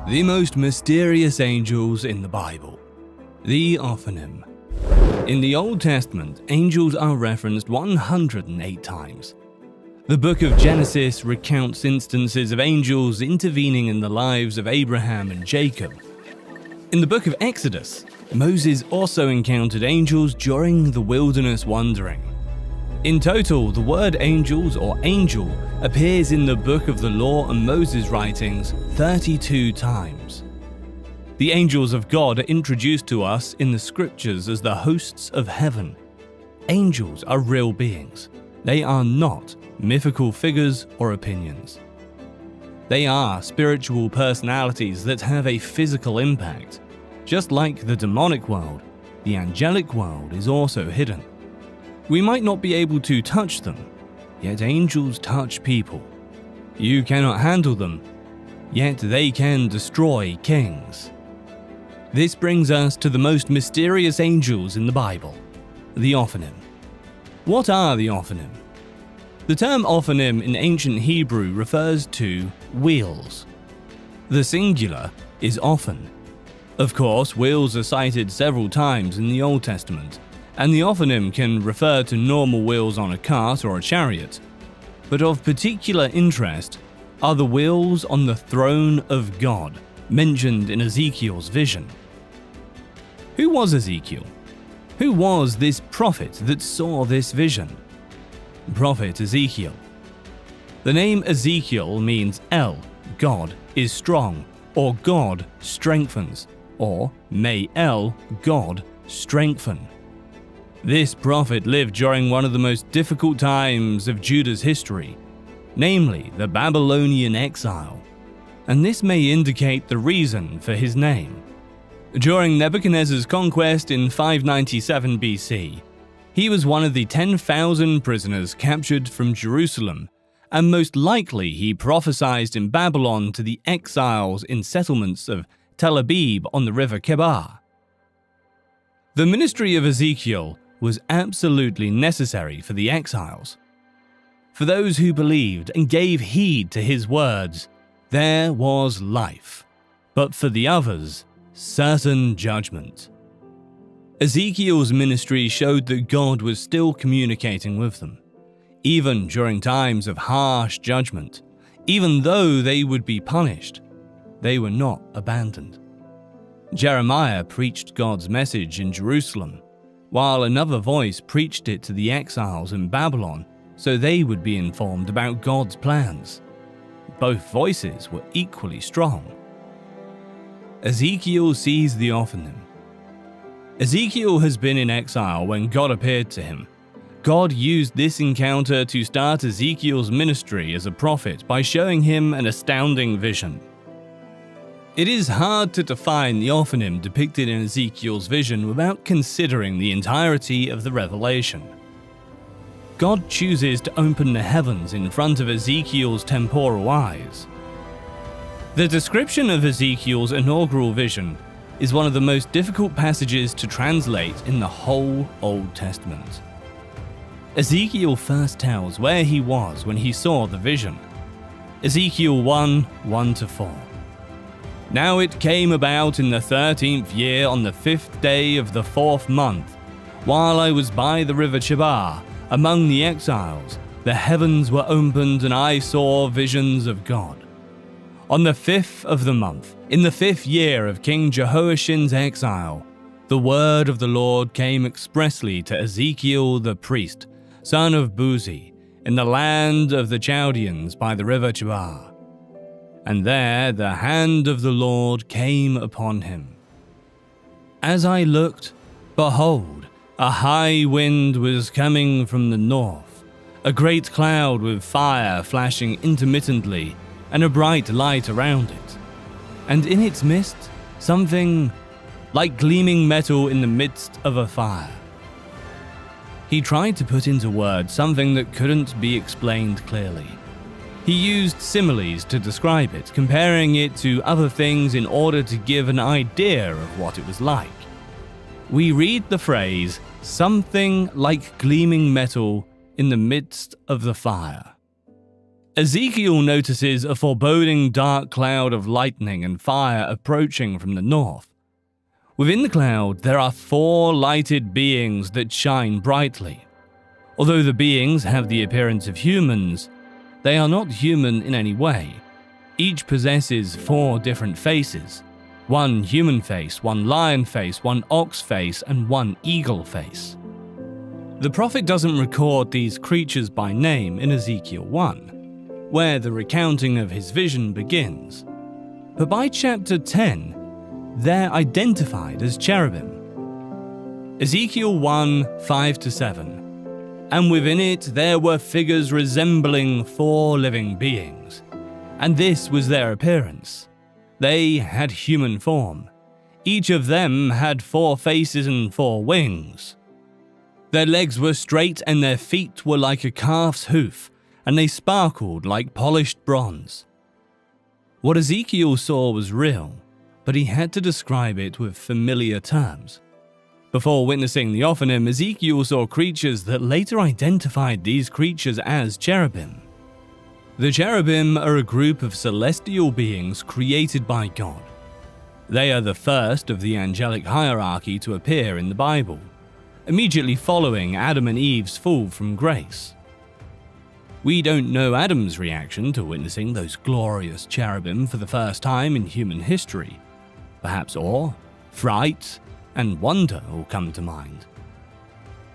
The most mysterious angels in the Bible. The Ophanim. In the Old Testament, angels are referenced 108 times. The book of Genesis recounts instances of angels intervening in the lives of Abraham and Jacob. In the book of Exodus, Moses also encountered angels during the wilderness wandering. In total, the word angels or angel appears in the book of the Law and Moses writings 32 times. The angels of God are introduced to us in the scriptures as the hosts of heaven. Angels are real beings. They are not mythical figures or opinions. They are spiritual personalities that have a physical impact. Just like the demonic world, the angelic world is also hidden. We might not be able to touch them, yet angels touch people. You cannot handle them, yet they can destroy kings. This brings us to the most mysterious angels in the Bible, the Ophanim. What are the Ophanim? The term Ophanim in ancient Hebrew refers to wheels. The singular is Ophan. Of course, wheels are cited several times in the Old Testament, and the Ophanim can refer to normal wheels on a cart or a chariot. But of particular interest are the wheels on the throne of God, mentioned in Ezekiel's vision. Who was Ezekiel? Who was this prophet that saw this vision? Prophet Ezekiel. The name Ezekiel means El, God, is strong, or God strengthens, or may El, God, strengthen. This prophet lived during one of the most difficult times of Judah's history, namely the Babylonian exile, and this may indicate the reason for his name. During Nebuchadnezzar's conquest in 597 BC, he was one of the 10,000 prisoners captured from Jerusalem, and most likely he prophesied in Babylon to the exiles in settlements of Tel Abib on the river Kebar. The ministry of Ezekiel was absolutely necessary for the exiles. For those who believed and gave heed to his words, there was life, but for the others, certain judgment. Ezekiel's ministry showed that God was still communicating with them, even during times of harsh judgment. Even though they would be punished, they were not abandoned. Jeremiah preached God's message in Jerusalem, while another voice preached it to the exiles in Babylon so they would be informed about God's plans. Both voices were equally strong. Ezekiel sees the Ophanim. Ezekiel has been in exile when God appeared to him. God used this encounter to start Ezekiel's ministry as a prophet by showing him an astounding vision. It is hard to define the Ophanim depicted in Ezekiel's vision without considering the entirety of the revelation. God chooses to open the heavens in front of Ezekiel's temporal eyes. The description of Ezekiel's inaugural vision is one of the most difficult passages to translate in the whole Old Testament. Ezekiel first tells where he was when he saw the vision. Ezekiel 1:1-4. Now it came about in the 13th year on the 5th day of the 4th month, while I was by the river Chebar, among the exiles, the heavens were opened and I saw visions of God. On the 5th of the month, in the 5th year of King Jehoiachin's exile, the word of the Lord came expressly to Ezekiel the priest, son of Buzi, in the land of the Chaldeans by the river Chebar. And there the hand of the Lord came upon him. As I looked, behold, a high wind was coming from the north, a great cloud with fire flashing intermittently, and a bright light around it. And in its midst, something like gleaming metal in the midst of a fire. He tried to put into words something that couldn't be explained clearly. He used similes to describe it, comparing it to other things in order to give an idea of what it was like. We read the phrase, something like gleaming metal in the midst of the fire. Ezekiel notices a foreboding dark cloud of lightning and fire approaching from the north. Within the cloud, there are 4 lighted beings that shine brightly. Although the beings have the appearance of humans, they are not human in any way. Each possesses 4 different faces: 1 human face, 1 lion face, 1 ox face, and 1 eagle face. The prophet doesn't record these creatures by name in Ezekiel 1, where the recounting of his vision begins. But by chapter 10, they're identified as cherubim. Ezekiel 1, 5-7. And within it there were figures resembling 4 living beings, and this was their appearance. They had human form. Each of them had 4 faces and 4 wings. Their legs were straight and their feet were like a calf's hoof, and they sparkled like polished bronze. What Ezekiel saw was real, but he had to describe it with familiar terms. Before witnessing the Ophanim, Ezekiel saw creatures that later identified these creatures as cherubim. The cherubim are a group of celestial beings created by God. They are the first of the angelic hierarchy to appear in the Bible, immediately following Adam and Eve's fall from grace. We don't know Adam's reaction to witnessing those glorious cherubim for the first time in human history. Perhaps awe, fright, and wonder all come to mind.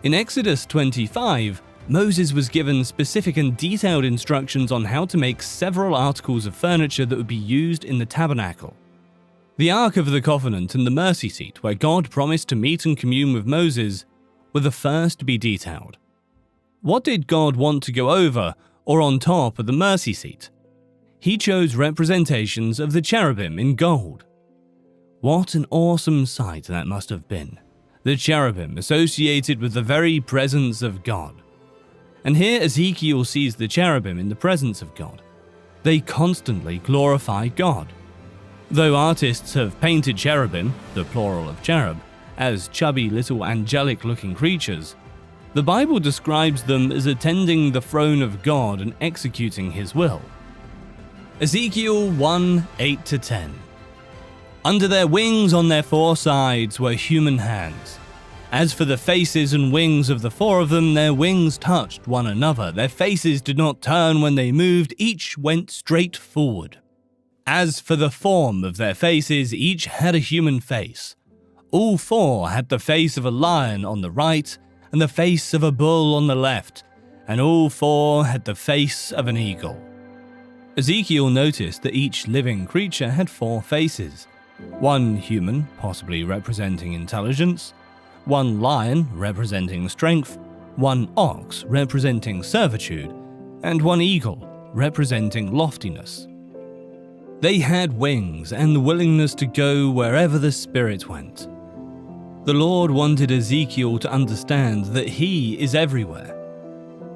In Exodus 25, Moses was given specific and detailed instructions on how to make several articles of furniture that would be used in the tabernacle. The Ark of the Covenant and the mercy seat, where God promised to meet and commune with Moses, were the first to be detailed. What did God want to go over or on top of the mercy seat? He chose representations of the cherubim in gold. What an awesome sight that must have been. The cherubim associated with the very presence of God. And here Ezekiel sees the cherubim in the presence of God. They constantly glorify God. Though artists have painted cherubim, the plural of cherub, as chubby little angelic-looking creatures, the Bible describes them as attending the throne of God and executing His will. Ezekiel 1, 8-10. Under their wings on their 4 sides were human hands. As for the faces and wings of the 4 of them, their wings touched one another. Their faces did not turn when they moved, each went straight forward. As for the form of their faces, each had a human face. All 4 had the face of a lion on the right and the face of a bull on the left, and all 4 had the face of an eagle. Ezekiel noticed that each living creature had 4 faces. 1 human, possibly representing intelligence, 1 lion representing strength, 1 ox representing servitude, and 1 eagle representing loftiness. They had wings and the willingness to go wherever the Spirit went. The Lord wanted Ezekiel to understand that He is everywhere.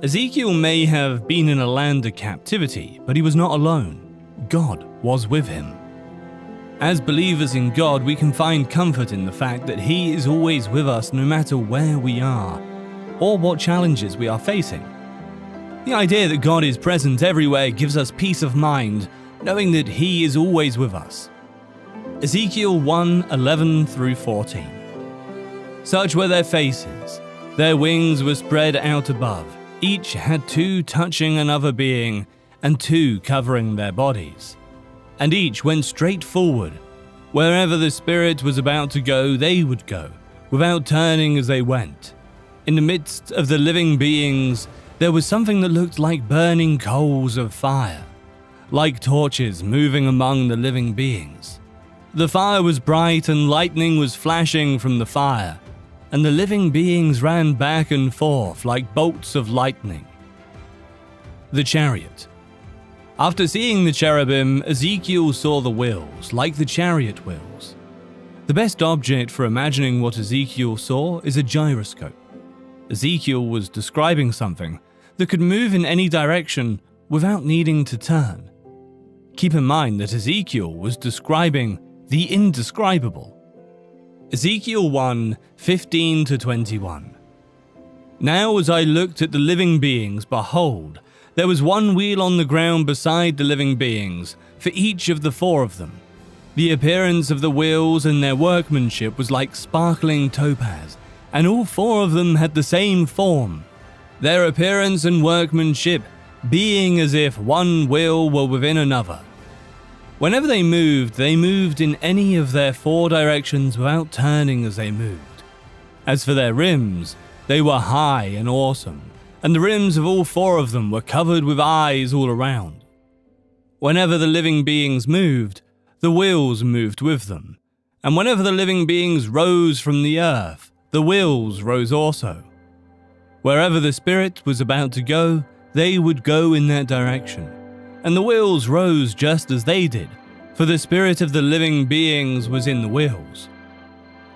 Ezekiel may have been in a land of captivity, but he was not alone. God was with him. As believers in God, we can find comfort in the fact that He is always with us no matter where we are or what challenges we are facing. The idea that God is present everywhere gives us peace of mind, knowing that He is always with us. Ezekiel 1, 11-14. Such were their faces. Their wings were spread out above. Each had 2 touching another being, and 2 covering their bodies. And each went straight forward. Wherever the Spirit was about to go, they would go, without turning as they went. In the midst of the living beings, there was something that looked like burning coals of fire, like torches moving among the living beings. The fire was bright and lightning was flashing from the fire, and the living beings ran back and forth like bolts of lightning. The chariot. After seeing the cherubim, Ezekiel saw the wheels, like the chariot wheels. The best object for imagining what Ezekiel saw is a gyroscope. Ezekiel was describing something that could move in any direction without needing to turn. Keep in mind that Ezekiel was describing the indescribable. Ezekiel 1, 15-21. Now as I looked at the living beings, behold, There was one wheel on the ground beside the living beings, for each of the 4 of them. The appearance of the wheels and their workmanship was like sparkling topaz, and all 4 of them had the same form, their appearance and workmanship being as if one wheel were within another. Whenever they moved in any of their 4 directions without turning as they moved. As for their rims, they were high and awesome, and the rims of all 4 of them were covered with eyes all around. Whenever the living beings moved, the wheels moved with them, and whenever the living beings rose from the earth, the wheels rose also. Wherever the spirit was about to go, they would go in that direction, and the wheels rose just as they did, for the spirit of the living beings was in the wheels.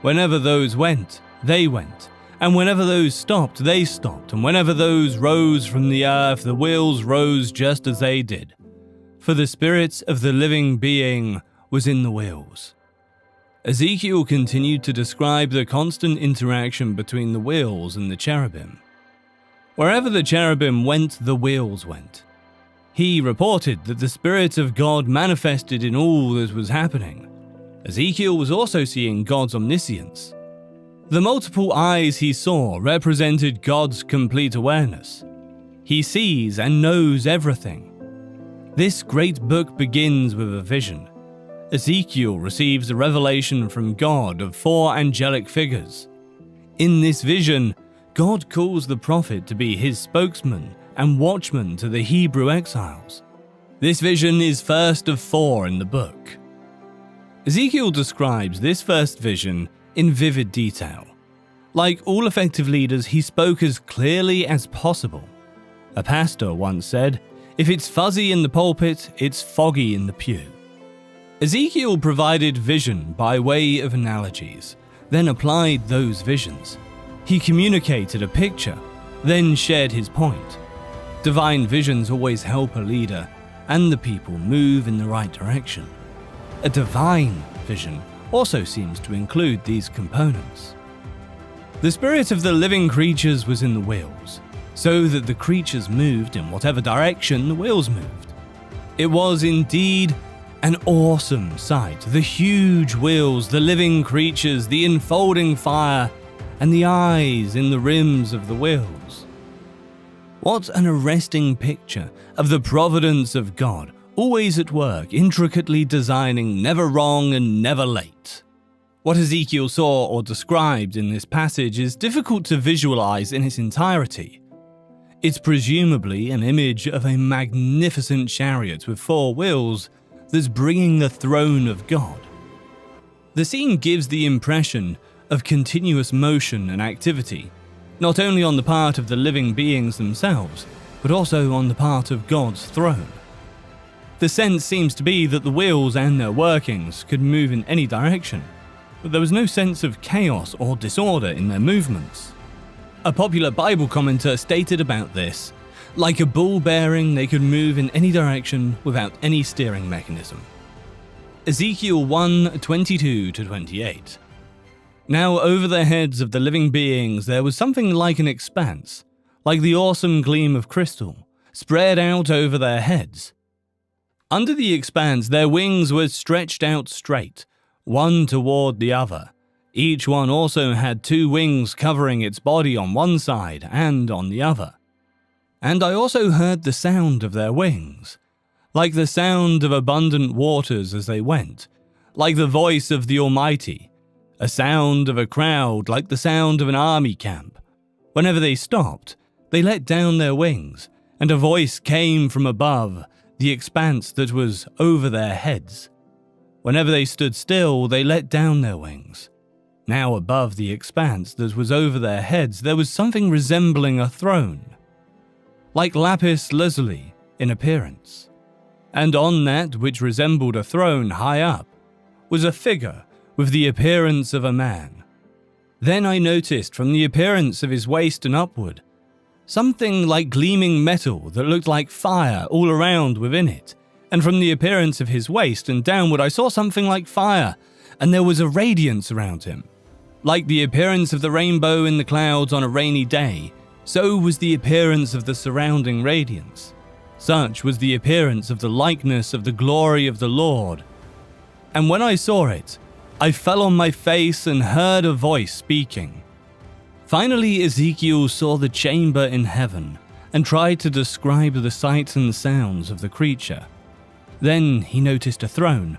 Whenever those went, they went, and whenever those stopped, they stopped, and whenever those rose from the earth, the wheels rose just as they did, for the spirit of the living being was in the wheels. Ezekiel continued to describe the constant interaction between the wheels and the cherubim. Wherever the cherubim went, the wheels went. He reported that the Spirit of God manifested in all that was happening. Ezekiel was also seeing God's omniscience. The multiple eyes he saw represented God's complete awareness. He sees and knows everything. This great book begins with a vision. Ezekiel receives a revelation from God of 4 angelic figures. In this vision, God calls the prophet to be his spokesman and watchman to the Hebrew exiles. This vision is first of 4 in the book. Ezekiel describes this first vision in vivid detail. Like all effective leaders, he spoke as clearly as possible. A pastor once said, "If it's fuzzy in the pulpit, it's foggy in the pew." Ezekiel provided vision by way of analogies, then applied those visions. He communicated a picture, then shared his point. Divine visions always help a leader and the people move in the right direction. A divine vision also seems to include these components. The spirit of the living creatures was in the wheels, so that the creatures moved in whatever direction the wheels moved. It was indeed an awesome sight. The huge wheels, the living creatures, the enfolding fire, and the eyes in the rims of the wheels. What an arresting picture of the providence of God, always at work, intricately designing, never wrong and never late. What Ezekiel saw or described in this passage is difficult to visualize in its entirety. It's presumably an image of a magnificent chariot with 4 wheels that's bringing the throne of God. The scene gives the impression of continuous motion and activity, not only on the part of the living beings themselves, but also on the part of God's throne. The sense seems to be that the wheels and their workings could move in any direction, but there was no sense of chaos or disorder in their movements. A popular Bible commentator stated about this, "Like a bull bearing, they could move in any direction without any steering mechanism." Ezekiel 1:22-28. Now over the heads of the living beings there was something like an expanse, like the awesome gleam of crystal, spread out over their heads. Under the expanse their wings were stretched out straight, one toward the other. Each one also had 2 wings covering its body on one side and on the other. And I also heard the sound of their wings, like the sound of abundant waters as they went, like the voice of the Almighty, a sound of a crowd like the sound of an army camp. Whenever they stopped, they let down their wings, and a voice came from above the expanse that was over their heads. Whenever they stood still, they let down their wings. Now above the expanse that was over their heads, there was something resembling a throne, like lapis lazuli in appearance. And on that which resembled a throne high up was a figure with the appearance of a man. Then I noticed from the appearance of his waist and upward, something like gleaming metal that looked like fire all around within it. And from the appearance of his waist and downward I saw something like fire, and there was a radiance around him. Like the appearance of the rainbow in the clouds on a rainy day, so was the appearance of the surrounding radiance. Such was the appearance of the likeness of the glory of the Lord. And when I saw it, I fell on my face and heard a voice speaking. Finally, Ezekiel saw the chamber in heaven and tried to describe the sights and sounds of the creature. Then he noticed a throne,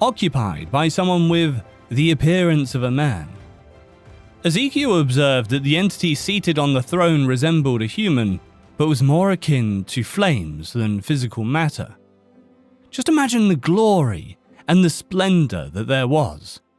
occupied by someone with the appearance of a man. Ezekiel observed that the entity seated on the throne resembled a human, but was more akin to flames than physical matter. Just imagine the glory and the splendor that there was.